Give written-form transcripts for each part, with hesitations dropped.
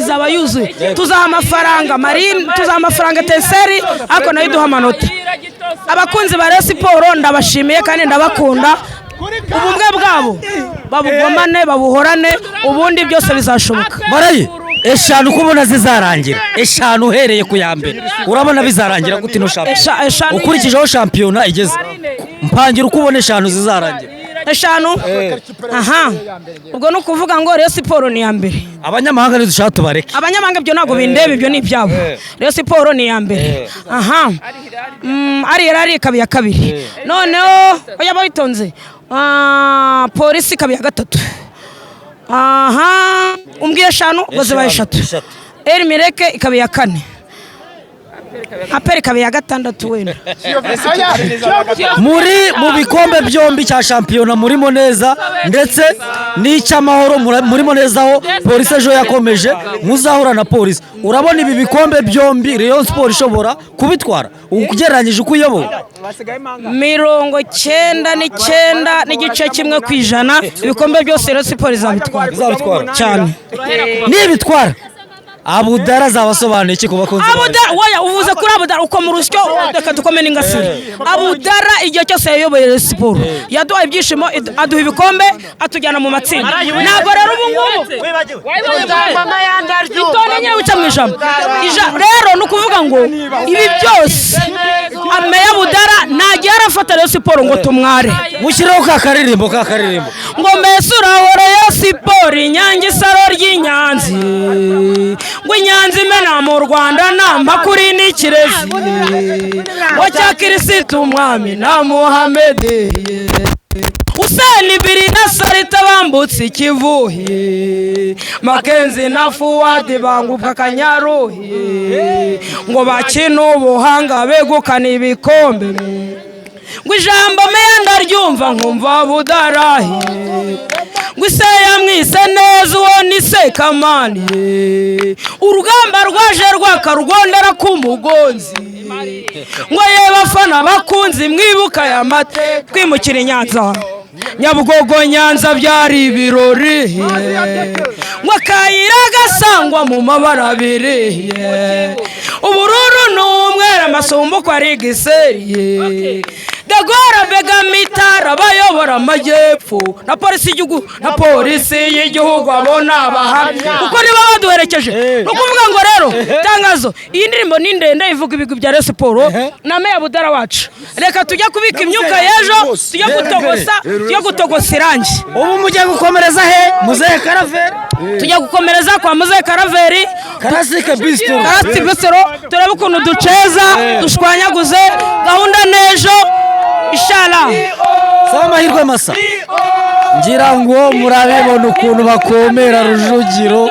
izaba yuzuye tuzaha amafaranga Marine tuzaha amafaranga Teseri ako nayo duha amanota abakunzi ba Rayon Sport ndabashimiye kandi ndabakunda ubumwe bwabo babugomane babuhorane ubundi byose bizashoboka Baraye eshanu kubona zizarangira eshanu uhereye ku ya mbere urabona bizarangira gute no shampiyona ukurikijeho shampiyona igeze mpangira uko ubona eshanu zizarangira eshanu aha ubwo no kuvuga ngo Rayon Sport ni ya mbere abanyamahanga nidushaka tubareke abanyamahanga byo nago bindebe ibyo ni ibyabo Rayon Sport ni ya mbere aha ari kabi ya kabiri noneho oya bayitonze polisi kabi ya gatatu aha umbwiye eshanu ngo zibaye eshatu Mireke ikabi ya kane Aperi kabi ya gatandatu wenda muri mu bikombe byombi cya shampiyona murimo neza ndetse n'icy'amahoro murimo neza aho polisi ejo yakomeje muzahura na polisi urabona ibi bikombe byombi Rayon Sport ishobora kubitwara ugereranyije uko uyoboye 99 n'igice kimwe ku ijana ibikombe byose Rayon Sport izabitwara cyane nibitwara Abudara zabasobanuye iki kubakunzi Abudara waya uvuze kuri Abudara uko mu rusyo reka dukomene ingasire Abudara igihe cyose yayoboye Sport yaduha ibyishimo aduha ibikombe atujyana mu matsinda ntabwo rero ubu ngubu itone nyine wica mu ijambo rero no kuvuga ngo ibi byose ameya Abudara nagiye arafata Rayon Sport ngo tumware mushyiraho ka karirimbo ngo mesura Rayon Sport inyange isaro ry'inyanzi ngo inyanzi imena mu Rwanda namba kuri n'ikirezi wa cya Kirisitu umwami na Muhammad Useni biri na Sarita bambutse ikivuhi Makenzi na Fuadi banguka Kanyaruhi ngo bakina ubuhanga begukana ibikombe ngo ijambo meya ndaryumva nkumva Abudarahi ngo ise yamwise neza uwo ni Sekamani urugamba rwaje rwakarwondera ku mugonzi ngo ye bafana bakunzi mwibuka ya mate twimukira Nyanza Nyabugogo Nyanza byari ibirori ngo kayira gasangwa mu mabara abiri ubururu n'umwera amasumbu ko ari giseri Dagora Begamitara bayobora amajyepfo na polisi y'igihugu abona abahamya kuko niba baduherekeje no kuvuga ngo rero tangazo iyi ndirimbo ni ndende ivuga ibigwi bya Rayon Sport na meya Abudara wacu reka tujya kubika imyuka yejo tujya gutogosa irangi ubu mujye gukomereza he Muzehe Karaveri tujya gukomereza kwa Muzehe Karaveri Karasike Bistro turebe ukuntu duceza dushwanyaguze gahunda nejo Inshallah Sawa mahirwe masa ngira ngo murabibona ukuntu bakomera Rujugiro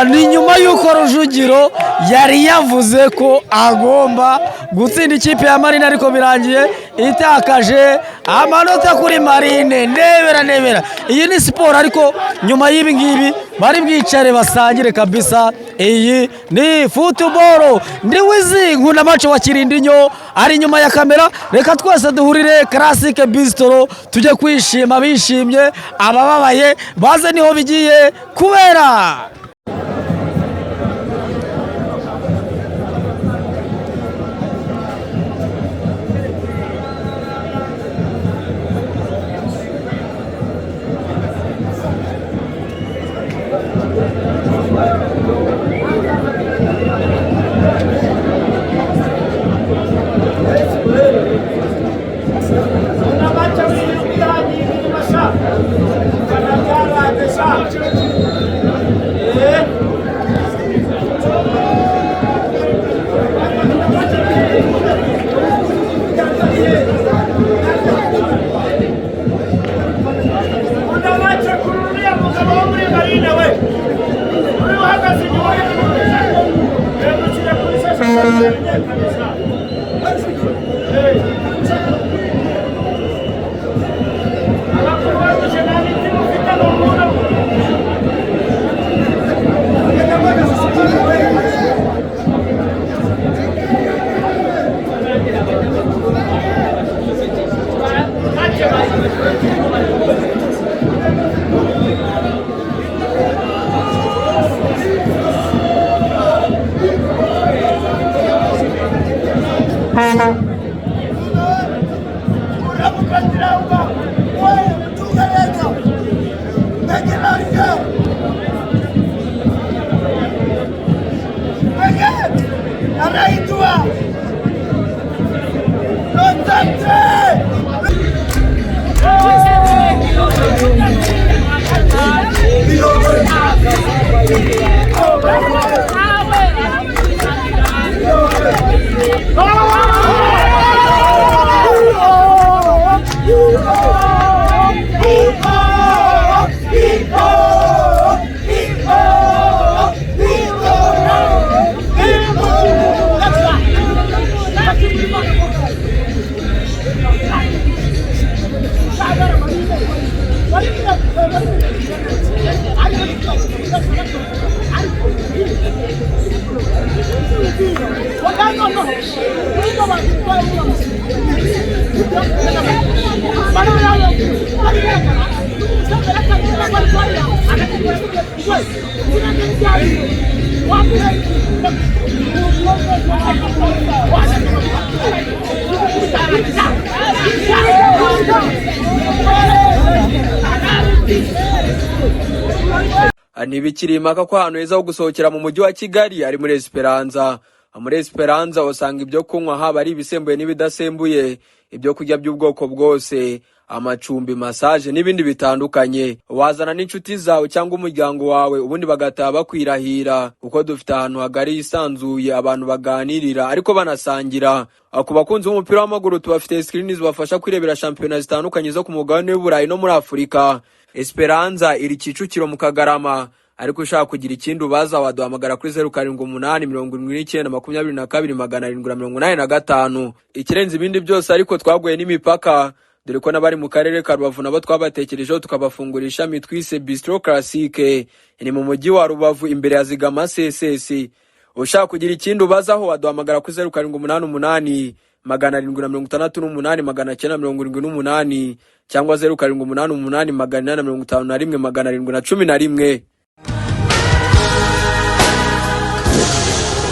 ni nyuma yuko Rujugiro yari yavuze ko agomba gutsinda ikipe ya Marine ariko birangiye itakaje amanota kuri Marine nebera iyi ni Sport ariko nyuma y'ibi ngibi bari bwicare basangire kabisa iyi ni football ndi wizi nkunda match wa Kirindinyo ari nyuma ya kamera reka twese duhurire Classic Bistro tujye kwishima bishimye abababaye baze niho bigiye kubera Ntibikiri impaka ko ahantu heza ho gusohokera mu mujyi wa Kigali ari muri Esperanza. Muri Esperanza usanga ibyo kunywa haba ari ibisembuye n'ibidasembuye, ibyo kurya by'ubwoko bwose, amacumbi, massage n'ibindi bitandukanye. Wazana n'inshuti zawe cyangwa umuryango wawe ubundi bagataha bakwirahira, kuko dufite ahantu hagari hisanzuye abantu baganirira ariko banasangira. Ku bakunzi b'umupira w'amaguru tubafite screens bafasha kwirebera shampiyona zitandukanye zo ku mugabane w'Uburayi no muri Afurika. Esperanza iri Kicukiro mu Kagarama, ariko ushaka kugira ikindi ubaza waduhamagara kuri 0788 Ikirenze ibindi byose ariko twaguye n'imipaka, dore ko n'abari mu karere ka Rubavu nabo twabatekerejeho tukabafungurisha mitwise Bistro Classique ni mu mujyi wa Rubavu imbere ya Zigama CSS. Ushaka kugira ikindi ubazaho waduhamagara kuri 0788 768 cyangwa 0788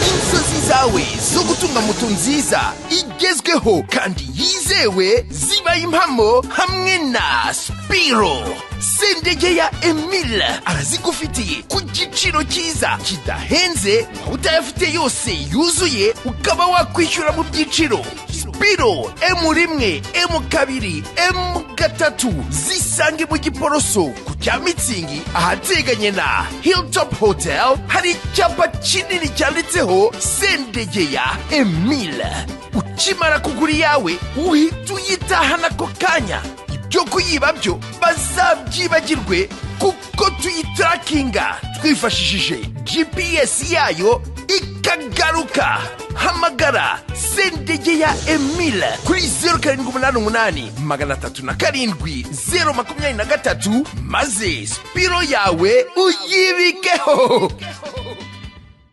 inzozi zawe zo gutunga moto nziza igezweho kandi yizewe zibaye impamo hamwe na Spiro. Sendegeya Emile arazigufitiye ku giciro cyiza kidahenze, utayafite yose yuzuye ukaba wakwishyura mu byiciro. Spiro M1, M2, M3 zisange mu Giporoso ku cya Mitsingi ahateganye na Hilltop Hotel. Hari icyapa kinini cyanditseho Sendegeya Emile. Ukimara kugura yawe uhita uyitahana ako kanya, ibyo kuyiba byo bazabyibagirwe kuko tuyitrakinga twifashishije GPS yayo ikagaruka. Hamagara Sendegeya Emile kuri 0788 307 023 maze Spiro yawe uyibikeho.